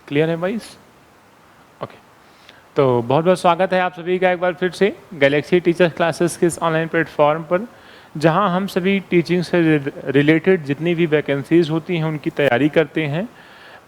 Clear है vice? Okay, तो बहुत बहुत स्वागत है आप सभी का एक बार फिर से गैलेक्सी टीचर्स क्लासेस के इस ऑनलाइन प्लेटफॉर्म पर, जहां हम सभी टीचिंग से रिलेटेड जितनी भी वैकेंसीज होती हैं उनकी तैयारी करते हैं।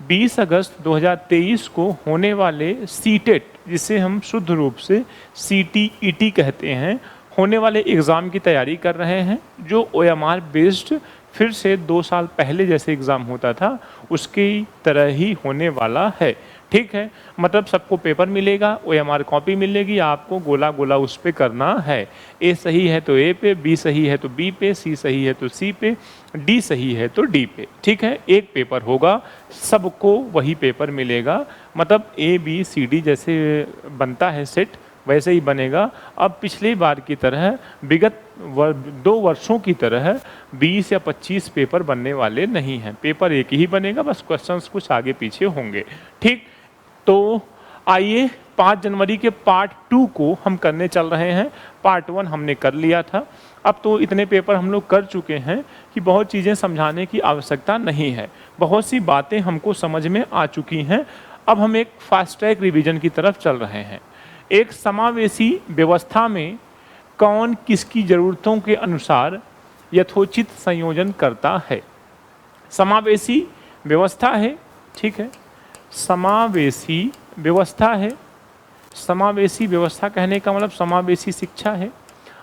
20 अगस्त 2023 को होने वाले सीटेट, जिसे हम शुद्ध रूप से CTET कहते हैं, होने वाले एग्ज़ाम की तैयारी कर रहे हैं, जो OMR बेस्ड फिर से 2 साल पहले जैसे एग्ज़ाम होता था उसकी तरह ही होने वाला है। ठीक है, मतलब सबको पेपर मिलेगा, OMR कॉपी मिलेगी, आपको गोला गोला उस पे करना है। A सही है तो A पे, B सही है तो B पे, C सही है तो C पे, D सही है तो D पे। ठीक है, एक पेपर होगा, सबको वही पेपर मिलेगा। मतलब ABCD जैसे बनता है सेट, वैसे ही बनेगा। अब पिछली बार की तरह विगत 2 वर्षों की तरह 20 या 25 पेपर बनने वाले नहीं हैं। पेपर एक ही बनेगा, बस क्वेश्चंस कुछ आगे पीछे होंगे। ठीक, तो आइए 5 जनवरी के पार्ट 2 को हम करने चल रहे हैं। पार्ट 1 हमने कर लिया था। अब तो इतने पेपर हम लोग कर चुके हैं कि बहुत चीज़ें समझाने की आवश्यकता नहीं है, बहुत सी बातें हमको समझ में आ चुकी हैं। अब हम एक फास्ट ट्रैक रिवीजन की तरफ चल रहे हैं। एक समावेशी व्यवस्था में कौन किसकी ज़रूरतों के अनुसार यथोचित संयोजन करता है? समावेशी व्यवस्था है, ठीक है, समावेशी व्यवस्था है। समावेशी व्यवस्था कहने का मतलब समावेशी शिक्षा है।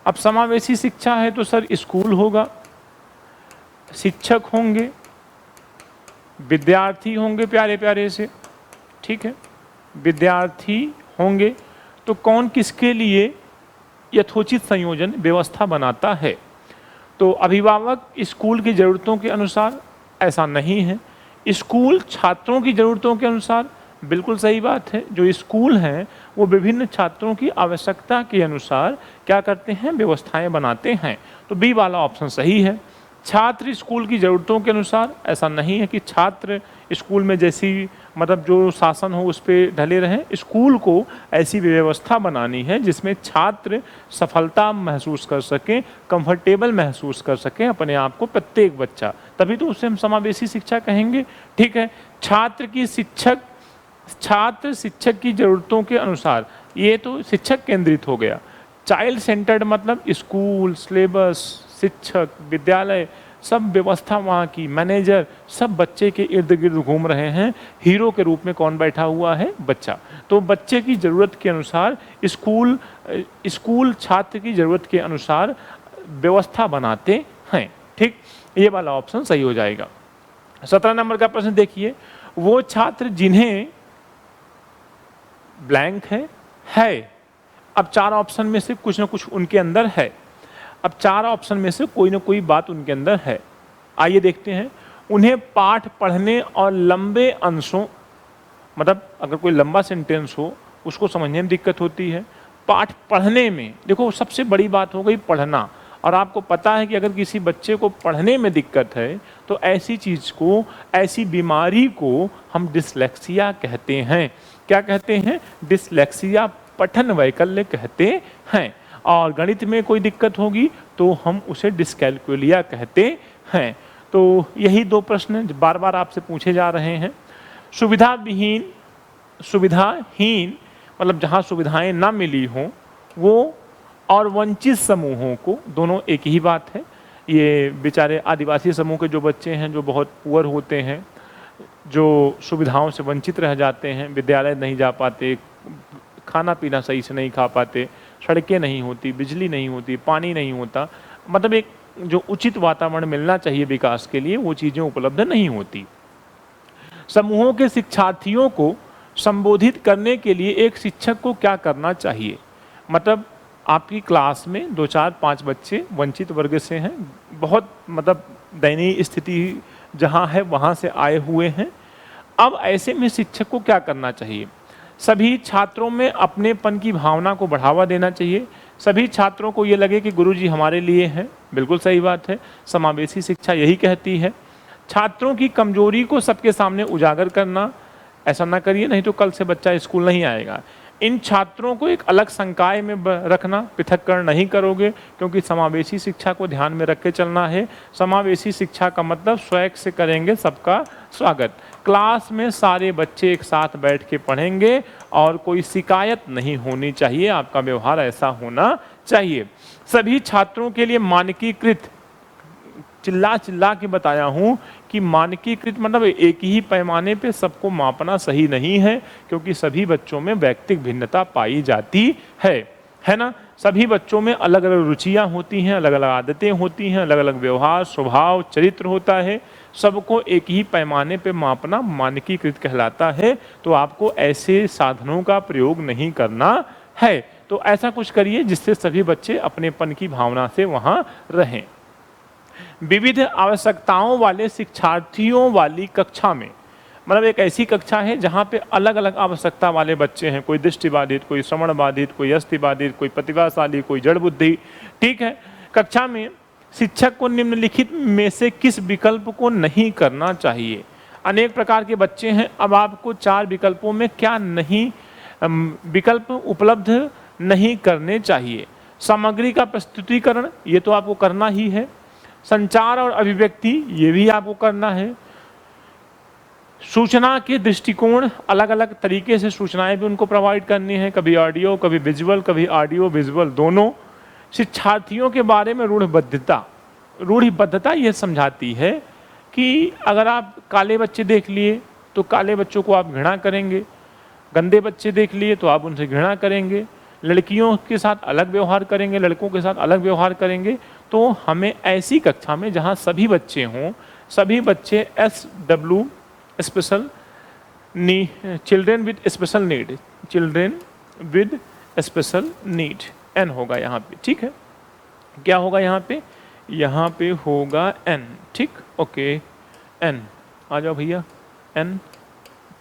अब समावेशी शिक्षा है तो सर स्कूल होगा, शिक्षक होंगे, विद्यार्थी होंगे प्यारे प्यारे से, ठीक है, विद्यार्थी होंगे। तो कौन किसके लिए यथोचित संयोजन व्यवस्था बनाता है? तो अभिभावक स्कूल की ज़रूरतों के अनुसार, ऐसा नहीं है। स्कूल छात्रों की ज़रूरतों के अनुसार, बिल्कुल सही बात है। जो स्कूल हैं वो विभिन्न छात्रों की आवश्यकता के अनुसार क्या करते हैं, व्यवस्थाएं बनाते हैं। तो बी वाला ऑप्शन सही है। छात्र स्कूल की ज़रूरतों के अनुसार, ऐसा नहीं है कि छात्र स्कूल में जैसी मतलब जो शासन हो उस पर ढले रहें। स्कूल को ऐसी व्यवस्था बनानी है जिसमें छात्र सफलता महसूस कर सकें, कंफर्टेबल महसूस कर सकें अपने आप को, प्रत्येक बच्चा, तभी तो उसे हम समावेशी शिक्षा कहेंगे। ठीक है, छात्र शिक्षक की ज़रूरतों के अनुसार, ये तो शिक्षक केंद्रित हो गया। चाइल्ड सेंटर्ड मतलब स्कूल, सिलेबस, शिक्षक, विद्यालय, सब व्यवस्था वहाँ की, मैनेजर, सब बच्चे के इर्द गिर्द घूम रहे हैं। हीरो के रूप में कौन बैठा हुआ है? बच्चा। तो बच्चे की ज़रूरत के अनुसार स्कूल छात्र की ज़रूरत के अनुसार व्यवस्था बनाते हैं। ठीक, ये वाला ऑप्शन सही हो जाएगा। 17 नंबर का प्रश्न देखिए, वो छात्र जिन्हें ब्लैंक है। अब 4 ऑप्शन में से कुछ ना कुछ उनके अंदर है। अब 4 ऑप्शन में से कोई ना कोई बात उनके अंदर है। आइए देखते हैं। उन्हें पाठ पढ़ने और लंबे अंशों, मतलब अगर कोई लंबा सेंटेंस हो उसको समझने में दिक्कत होती है। पाठ पढ़ने में, देखो सबसे बड़ी बात हो गई पढ़ना, और आपको पता है कि अगर किसी बच्चे को पढ़ने में दिक्कत है तो ऐसी चीज़ को, ऐसी बीमारी को हम डिसलेक्सिया कहते हैं। क्या कहते हैं? डिसलेक्सिया, पठन वैकल्य कहते हैं। और गणित में कोई दिक्कत होगी तो हम उसे डिस्कैलकुलिया कहते हैं। तो यही 2 प्रश्न बार बार आपसे पूछे जा रहे हैं। सुविधाहीन मतलब जहाँ सुविधाएं ना मिली हों वो, और वंचित समूहों को, दोनों एक ही बात है। ये बेचारे आदिवासी समूह के जो बच्चे हैं जो बहुत पुअर होते हैं, जो सुविधाओं से वंचित रह जाते हैं, विद्यालय नहीं जा पाते, खाना पीना सही से नहीं खा पाते, सड़कें नहीं होती, बिजली नहीं होती, पानी नहीं होता, मतलब एक जो उचित वातावरण मिलना चाहिए विकास के लिए वो चीज़ें उपलब्ध नहीं होती। समूहों के शिक्षार्थियों को संबोधित करने के लिए एक शिक्षक को क्या करना चाहिए? मतलब आपकी क्लास में 2, 4, 5 बच्चे वंचित वर्ग से हैं, बहुत मतलब दयनीय स्थिति जहाँ है वहाँ से आए हुए हैं। अब ऐसे में शिक्षक को क्या करना चाहिए? सभी छात्रों में अपनेपन की भावना को बढ़ावा देना चाहिए। सभी छात्रों को ये लगे कि गुरुजी हमारे लिए हैं, बिल्कुल सही बात है, समावेशी शिक्षा यही कहती है। छात्रों की कमजोरी को सबके सामने उजागर करना, ऐसा ना करिए नहीं तो कल से बच्चा स्कूल नहीं आएगा। इन छात्रों को एक अलग संकाय में रखना, पृथक्करण नहीं करोगे, क्योंकि समावेशी शिक्षा को ध्यान में रख के चलना है। समावेशी शिक्षा का मतलब स्वैग से करेंगे सबका स्वागत। क्लास में सारे बच्चे एक साथ बैठ के पढ़ेंगे और कोई शिकायत नहीं होनी चाहिए, आपका व्यवहार ऐसा होना चाहिए। सभी छात्रों के लिए मानकीकृत, चिल्ला चिल्ला के बताया हूं कि मानकीकृत मतलब एक ही पैमाने पे सबको मापना सही नहीं है, क्योंकि सभी बच्चों में व्यक्तिगत भिन्नता पाई जाती है ना। सभी बच्चों में अलग अलग रुचियां होती हैं, अलग अलग आदतें होती हैं, अलग अलग व्यवहार, स्वभाव, चरित्र होता है। सबको एक ही पैमाने पे मापना मानकीकृत कहलाता है। तो आपको ऐसे साधनों का प्रयोग नहीं करना है। तो ऐसा कुछ करिए जिससे सभी बच्चे अपनेपन की भावना से वहां रहें। विविध आवश्यकताओं वाले शिक्षार्थियों वाली कक्षा में, मतलब एक ऐसी कक्षा है जहाँ पे अलग अलग आवश्यकता वाले बच्चे हैं, कोई दृष्टिबाधित, कोई श्रवण बाधित, कोई अस्थिबाधित, कोई प्रतिभाशाली, कोई जड़ बुद्धि। ठीक है, कक्षा में शिक्षक को निम्नलिखित में से किस विकल्प को नहीं करना चाहिए? अनेक प्रकार के बच्चे हैं, अब आपको 4 विकल्पों में क्या नहीं विकल्प उपलब्ध नहीं करने चाहिए। सामग्री का प्रस्तुतिकरण, ये तो आपको करना ही है। संचार और अभिव्यक्ति, ये भी आपको करना है। सूचना के दृष्टिकोण, अलग अलग तरीके से सूचनाएं भी उनको प्रोवाइड करनी है, कभी ऑडियो, कभी विजुअल, कभी ऑडियो विजुअल दोनों। शिक्षार्थियों के बारे में रूढ़िबद्धता ये समझाती है कि अगर आप काले बच्चे देख लिए तो काले बच्चों को आप घृणा करेंगे, गंदे बच्चे देख लिए तो आप उनसे घृणा करेंगे, लड़कियों के साथ अलग व्यवहार करेंगे, लड़कों के साथ अलग व्यवहार करेंगे। तो हमें ऐसी कक्षा में जहाँ सभी बच्चे हों, सभी बच्चे SW special children with special need, children with special need, N होगा यहाँ पे। ठीक है, क्या होगा यहाँ पे? यहाँ पे होगा N। ठीक, ओके, N आ जाओ भैया, N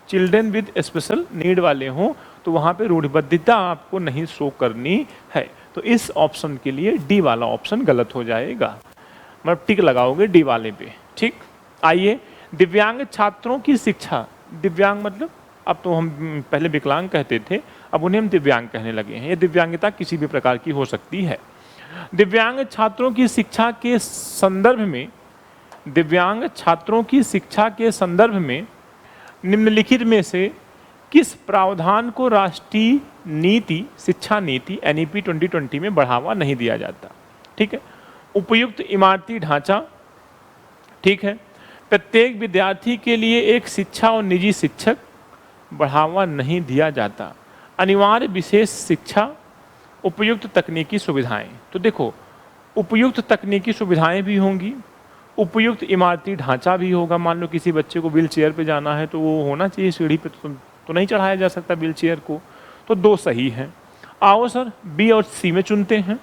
children with special need वाले हों तो वहाँ पे रूढ़िबद्धता आपको नहीं शो करनी है। तो इस ऑप्शन के लिए डी वाला ऑप्शन गलत हो जाएगा, मतलब टिक लगाओगे डी वाले पे। ठीक, आइए दिव्यांग छात्रों की शिक्षा। दिव्यांग मतलब, अब तो हम पहले विकलांग कहते थे, अब उन्हें हम दिव्यांग कहने लगे हैं। ये दिव्यांगता किसी भी प्रकार की हो सकती है। दिव्यांग छात्रों की शिक्षा के संदर्भ में, दिव्यांग छात्रों की शिक्षा के संदर्भ में निम्नलिखित में से किस प्रावधान को राष्ट्रीय नीति, शिक्षा नीति NEP 2020 में बढ़ावा नहीं दिया जाता? ठीक है, उपयुक्त इमारती ढांचा। ठीक है, प्रत्येक विद्यार्थी के लिए एक शिक्षा और निजी शिक्षक, बढ़ावा नहीं दिया जाता। अनिवार्य विशेष शिक्षा, उपयुक्त तकनीकी सुविधाएं। तो देखो, उपयुक्त तकनीकी सुविधाएं भी होंगी, उपयुक्त इमारती ढांचा भी होगा। मान लो किसी बच्चे को व्हील चेयर पे जाना है तो वो होना चाहिए सीढ़ी पे, तो नहीं चढ़ाया जा सकता व्हील चेयर को। तो 2 सही हैं। आओ सर बी और सी में चुनते हैं।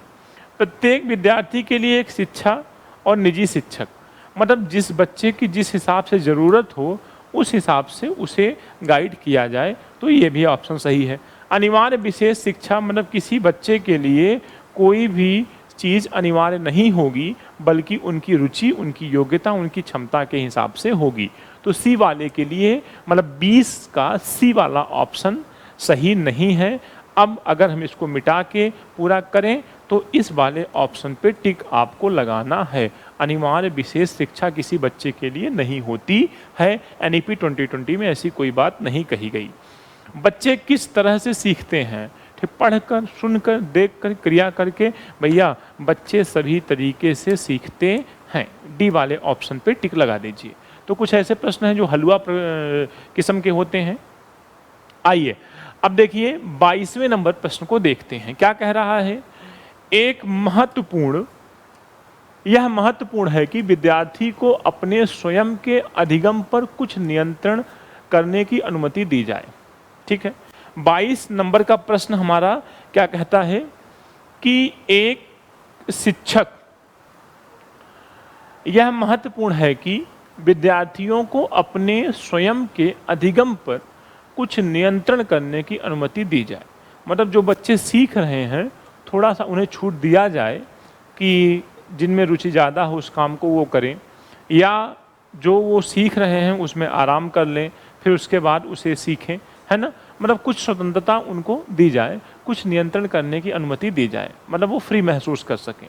प्रत्येक विद्यार्थी के लिए एक शिक्षा और निजी शिक्षक, मतलब जिस बच्चे की जिस हिसाब से ज़रूरत हो उस हिसाब से उसे गाइड किया जाए, तो ये भी ऑप्शन सही है। अनिवार्य विशेष शिक्षा, मतलब किसी बच्चे के लिए कोई भी चीज़ अनिवार्य नहीं होगी, बल्कि उनकी रुचि, उनकी योग्यता, उनकी क्षमता के हिसाब से होगी। तो सी वाले के लिए, मतलब 20 का सी वाला ऑप्शन सही नहीं है। अब अगर हम इसको मिटा के पूरा करें तो इस वाले ऑप्शन पे टिक आपको लगाना है। अनिवार्य विशेष शिक्षा किसी बच्चे के लिए नहीं होती है। NEP 2020 में ऐसी कोई बात नहीं कही गई। बच्चे किस तरह से सीखते हैं? ठीक, पढ़कर, सुनकर, देखकर, क्रिया करके। भैया बच्चे सभी तरीके से सीखते हैं। डी वाले ऑप्शन पे टिक लगा दीजिए। तो कुछ ऐसे प्रश्न हैं जो हलवा किस्म के होते हैं। आइए अब देखिए 22वें नंबर प्रश्न को देखते हैं। क्या कह रहा है? यह महत्वपूर्ण है कि विद्यार्थी को अपने स्वयं के अधिगम पर कुछ नियंत्रण करने की अनुमति दी जाए। ठीक है, 22 नंबर का प्रश्न हमारा क्या कहता है कि एक शिक्षक, यह महत्वपूर्ण है कि विद्यार्थियों को अपने स्वयं के अधिगम पर कुछ नियंत्रण करने की अनुमति दी जाए। मतलब जो बच्चे सीख रहे हैं थोड़ा सा उन्हें छूट दिया जाए कि जिनमें रुचि ज़्यादा हो उस काम को वो करें, या जो वो सीख रहे हैं उसमें आराम कर लें, फिर उसके बाद उसे सीखें, है ना। मतलब कुछ स्वतंत्रता उनको दी जाए, कुछ नियंत्रण करने की अनुमति दी जाए, मतलब वो फ्री महसूस कर सकें।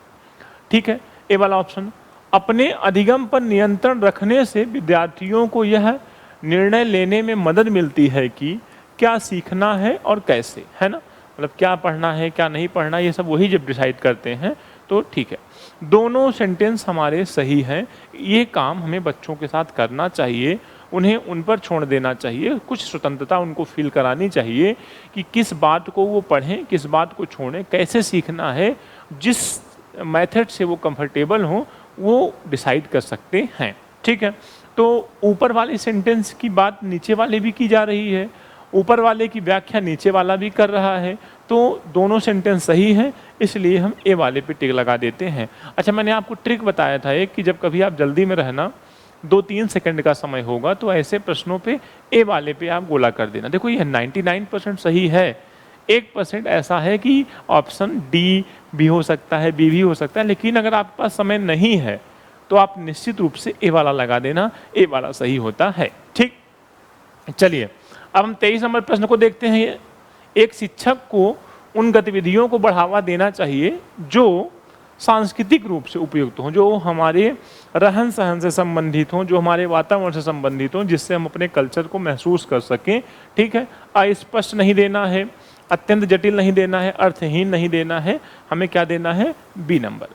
ठीक है, ए वाला ऑप्शन। अपने अधिगम पर नियंत्रण रखने से विद्यार्थियों को यह निर्णय लेने में मदद मिलती है कि क्या सीखना है और कैसे, है ना, मतलब क्या पढ़ना है क्या नहीं पढ़ना, ये सब वही जब डिसाइड करते हैं तो ठीक है। दोनों सेंटेंस हमारे सही हैं। ये काम हमें बच्चों के साथ करना चाहिए, उन्हें उन पर छोड़ देना चाहिए, कुछ स्वतंत्रता उनको फील करानी चाहिए कि किस बात को वो पढ़ें, किस बात को छोड़ें, कैसे सीखना है, जिस मेथड से वो कंफर्टेबल हों वो डिसाइड कर सकते हैं। ठीक है, तो ऊपर वाले सेंटेंस की बात नीचे वाले भी की जा रही है, ऊपर वाले की व्याख्या नीचे वाला भी कर रहा है, तो दोनों सेंटेंस सही हैं, इसलिए हम ए वाले पे टिक लगा देते हैं। अच्छा, मैंने आपको ट्रिक बताया था एक कि जब कभी आप जल्दी में रहना, 2-3 सेकंड का समय होगा तो ऐसे प्रश्नों पे ए वाले पे आप गोला कर देना। देखो ये 99% सही है, 1% ऐसा है कि ऑप्शन डी भी हो सकता है, बी भी हो सकता है, लेकिन अगर आपके पास समय नहीं है तो आप निश्चित रूप से ए वाला लगा देना, ए वाला सही होता है। ठीक, चलिए अब हम 23 नंबर प्रश्न को देखते हैं। एक शिक्षक को उन गतिविधियों को बढ़ावा देना चाहिए जो सांस्कृतिक रूप से उपयुक्त हों, जो हमारे रहन सहन से संबंधित हों, जो हमारे वातावरण से संबंधित हों, जिससे हम अपने कल्चर को महसूस कर सकें। ठीक है, अस्पष्ट नहीं देना है, अत्यंत जटिल नहीं देना है, अर्थहीन नहीं देना है, हमें क्या देना है, बी नंबर।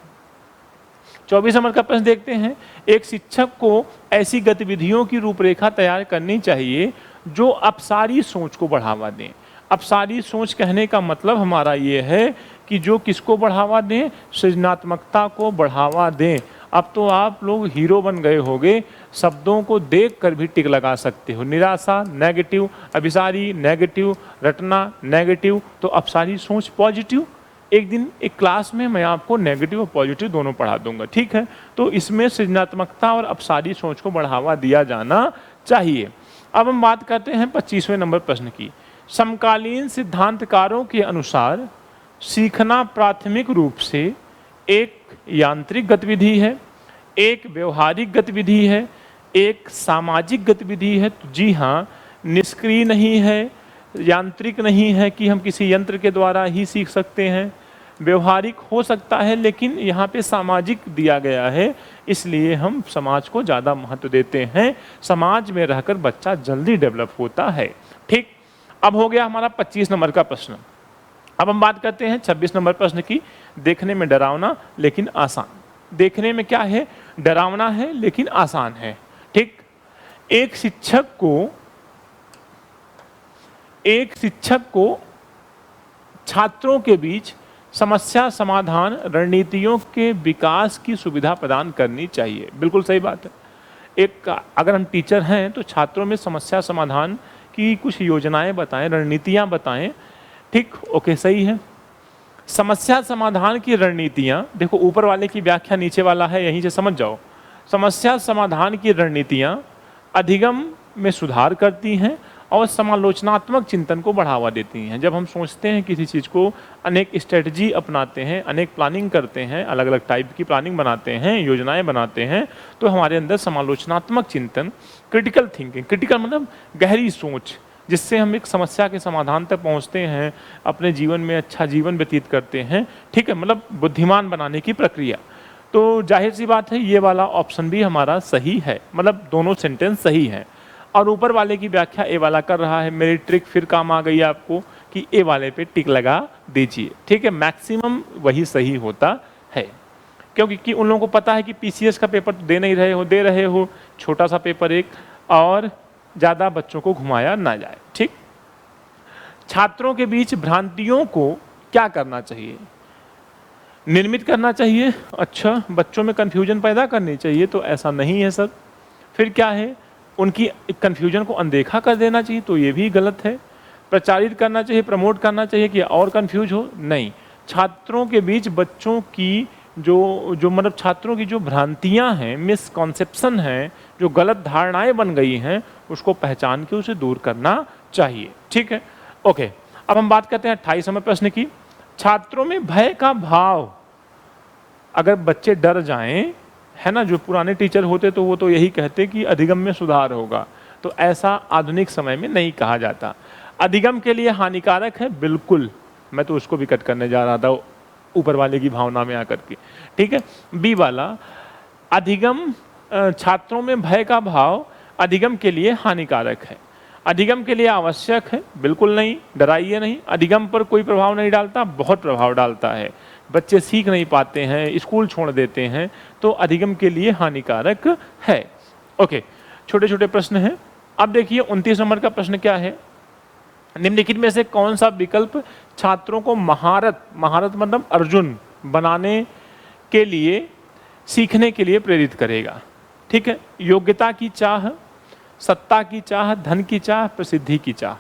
24 नंबर का प्रश्न देखते हैं। एक शिक्षक को ऐसी गतिविधियों की रूपरेखा तैयार करनी चाहिए जो अपसारी सोच को बढ़ावा दें। अपसारी सोच कहने का मतलब हमारा ये है कि जो किसको बढ़ावा दें, सृजनात्मकता को बढ़ावा दें। अब तो आप लोग हीरो बन गए होगे, शब्दों को देखकर भी टिक लगा सकते हो। निराशा नेगेटिव, अभिसारी नेगेटिव, रटना नेगेटिव, तो अपसारी सोच पॉजिटिव। एक दिन एक क्लास में मैं आपको नेगेटिव और पॉजिटिव दोनों पढ़ा दूंगा। ठीक है, तो इसमें सृजनात्मकता और अपसारी सोच को बढ़ावा दिया जाना चाहिए। अब हम बात करते हैं 25वें नंबर प्रश्न की। समकालीन सिद्धांतकारों के अनुसार सीखना प्राथमिक रूप से एक यांत्रिक गतिविधि है, एक व्यवहारिक गतिविधि है, एक सामाजिक गतिविधि है। तो जी हाँ, निष्क्रिय नहीं है, यांत्रिक नहीं है कि हम किसी यंत्र के द्वारा ही सीख सकते हैं, व्यवहारिक हो सकता है लेकिन यहाँ पे सामाजिक दिया गया है, इसलिए हम समाज को ज़्यादा महत्व देते हैं। समाज में रहकर बच्चा जल्दी डेवलप होता है। ठीक, अब हो गया हमारा 25 नंबर का प्रश्न। अब हम बात करते हैं 26 नंबर प्रश्न की। देखने में डरावना लेकिन आसान। देखने में क्या है, डरावना है लेकिन आसान है। ठीक, एक शिक्षक को छात्रों के बीच समस्या समाधान रणनीतियों के विकास की सुविधा प्रदान करनी चाहिए। बिल्कुल सही बात है। एक अगर हम टीचर हैं तो छात्रों में समस्या समाधान की कुछ योजनाएं बताएं, रणनीतियां बताएं। ठीक, ओके, सही है। समस्या समाधान की रणनीतियां, देखो ऊपर वाले की व्याख्या नीचे वाला है, यहीं से समझ जाओ। समस्या समाधान की रणनीतियां अधिगम में सुधार करती हैं और समालोचनात्मक चिंतन को बढ़ावा देती हैं। जब हम सोचते हैं किसी चीज़ को, अनेक स्ट्रेटजी अपनाते हैं, अनेक प्लानिंग करते हैं, अलग अलग टाइप की प्लानिंग बनाते हैं, योजनाएं बनाते हैं, तो हमारे अंदर समालोचनात्मक चिंतन, क्रिटिकल थिंकिंग, क्रिटिकल मतलब गहरी सोच, जिससे हम एक समस्या के समाधान तक पहुंचते हैं, अपने जीवन में अच्छा जीवन व्यतीत करते हैं। ठीक है, मतलब बुद्धिमान बनाने की प्रक्रिया। तो जाहिर सी बात है ये वाला ऑप्शन भी हमारा सही है, मतलब दोनों सेंटेंस सही हैं। और ऊपर वाले की व्याख्या ए वाला कर रहा है। मेरी ट्रिक फिर काम आ गई आपको कि ए वाले पे टिक लगा दीजिए। ठीक है, मैक्सिमम वही सही होता है, क्योंकि उन लोगों को पता है कि पीसीएस का पेपर तो दे नहीं रहे हो, दे रहे हो छोटा सा पेपर एक, और ज़्यादा बच्चों को घुमाया ना जाए। ठीक, छात्रों के बीच भ्रांतियों को क्या करना चाहिए, निर्मित करना चाहिए। अच्छा, बच्चों में कन्फ्यूजन पैदा करनी चाहिए, तो ऐसा नहीं है सर। फिर क्या है, उनकी कन्फ्यूजन को अनदेखा कर देना चाहिए, तो ये भी गलत है। प्रचारित करना चाहिए, प्रमोट करना चाहिए कि और कन्फ्यूज हो, नहीं। छात्रों के बीच बच्चों की जो मतलब छात्रों की जो भ्रांतियां हैं, मिसकॉन्सेप्शन हैं, जो गलत धारणाएं बन गई हैं, उसको पहचान के उसे दूर करना चाहिए। ठीक है, ओके। अब हम बात करते हैं 28 नंबर प्रश्न की। छात्रों में भय का भाव, अगर बच्चे डर जाएं, है ना, जो पुराने टीचर होते तो वो तो यही कहते कि अधिगम में सुधार होगा, तो ऐसा आधुनिक समय में नहीं कहा जाता। अधिगम के लिए हानिकारक है, बिल्कुल, मैं तो उसको भी कट करने जा रहा था ऊपर वाले की भावना में आकर के। ठीक है, बी वाला, अधिगम छात्रों में भय का भाव अधिगम के लिए हानिकारक है। अधिगम के लिए आवश्यक है, बिल्कुल नहीं, डराइए नहीं। अधिगम पर कोई प्रभाव नहीं डालता, बहुत प्रभाव डालता है। बच्चे सीख नहीं पाते हैं, स्कूल छोड़ देते हैं, तो अधिगम के लिए हानिकारक है। ओके, छोटे छोटे प्रश्न हैं। अब देखिए 29 नंबर का प्रश्न क्या है, निम्नलिखित में से कौन सा विकल्प छात्रों को महारत मतलब अर्जुन बनाने के लिए, सीखने के लिए प्रेरित करेगा? ठीक है, योग्यता की चाह, सत्ता की चाह, धन की चाह, प्रसिद्धि की चाह।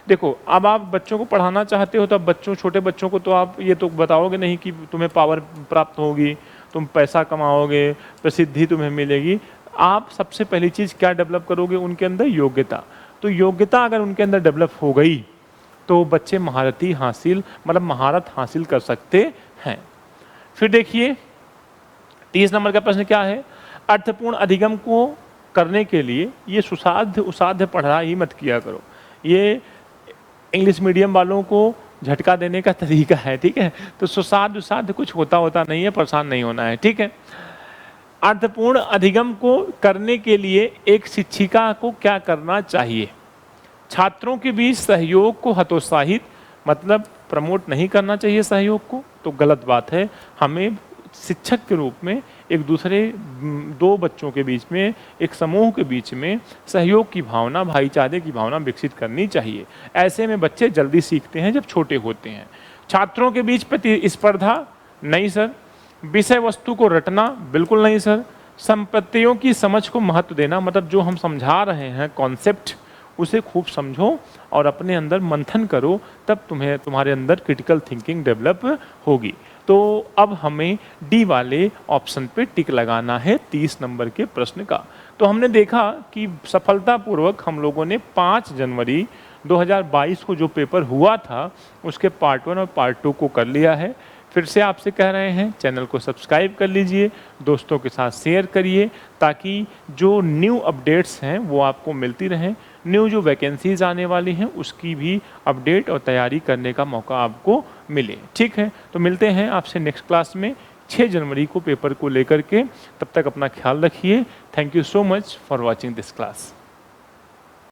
देखो, अब आप बच्चों को पढ़ाना चाहते हो तो अब छोटे बच्चों को तो आप ये तो बताओगे नहीं कि तुम्हें पावर प्राप्त होगी, तुम पैसा कमाओगे, प्रसिद्धि तुम्हें मिलेगी। आप सबसे पहली चीज़ क्या डेवलप करोगे उनके अंदर? योग्यता। तो योग्यता अगर उनके अंदर डेवलप हो गई तो बच्चे महारत हासिल कर सकते हैं। फिर देखिए 30 नंबर का प्रश्न क्या है, अर्थपूर्ण अधिगम को करने के लिए ये सुसाध्य उसाध्य पढ़ाई मत किया करो। ये इंग्लिश मीडियम वालों को झटका देने का तरीका है। ठीक है, तो सुसाध्य उसाध्य कुछ होता नहीं है, परेशान नहीं होना है। ठीक है, अर्थपूर्ण अधिगम को करने के लिए एक शिक्षिका को क्या करना चाहिए? छात्रों के बीच सहयोग को हतोत्साहित मतलब प्रमोट नहीं करना चाहिए सहयोग को, तो गलत बात है। हमें शिक्षक के रूप में एक दूसरे दो बच्चों के बीच में, एक समूह के बीच में सहयोग की भावना, भाईचारे की भावना विकसित करनी चाहिए। ऐसे में बच्चे जल्दी सीखते हैं जब छोटे होते हैं। छात्रों के बीच प्रतिस्पर्धा नहीं सर। विषय वस्तु को रटना बिल्कुल नहीं सर। संपत्तियों की समझ को महत्व देना, मतलब जो हम समझा रहे हैं कॉन्सेप्ट उसे खूब समझो और अपने अंदर मंथन करो, तब तुम्हारे अंदर क्रिटिकल थिंकिंग डेवलप होगी। तो अब हमें डी वाले ऑप्शन पे टिक लगाना है 30 नंबर के प्रश्न का। तो हमने देखा कि सफलतापूर्वक हम लोगों ने 5 जनवरी 2022 को जो पेपर हुआ था उसके पार्ट 1 और पार्ट 2 को कर लिया है। फिर से आपसे कह रहे हैं चैनल को सब्सक्राइब कर लीजिए, दोस्तों के साथ शेयर करिए, ताकि जो न्यू अपडेट्स हैं वो आपको मिलती रहें। न्यू जो वैकेंसीज आने वाली हैं उसकी भी अपडेट और तैयारी करने का मौका आपको मिले। ठीक है, तो मिलते हैं आपसे नेक्स्ट क्लास में 6 जनवरी को पेपर को लेकर के। तब तक अपना ख्याल रखिए। Thank you so much for watching this class.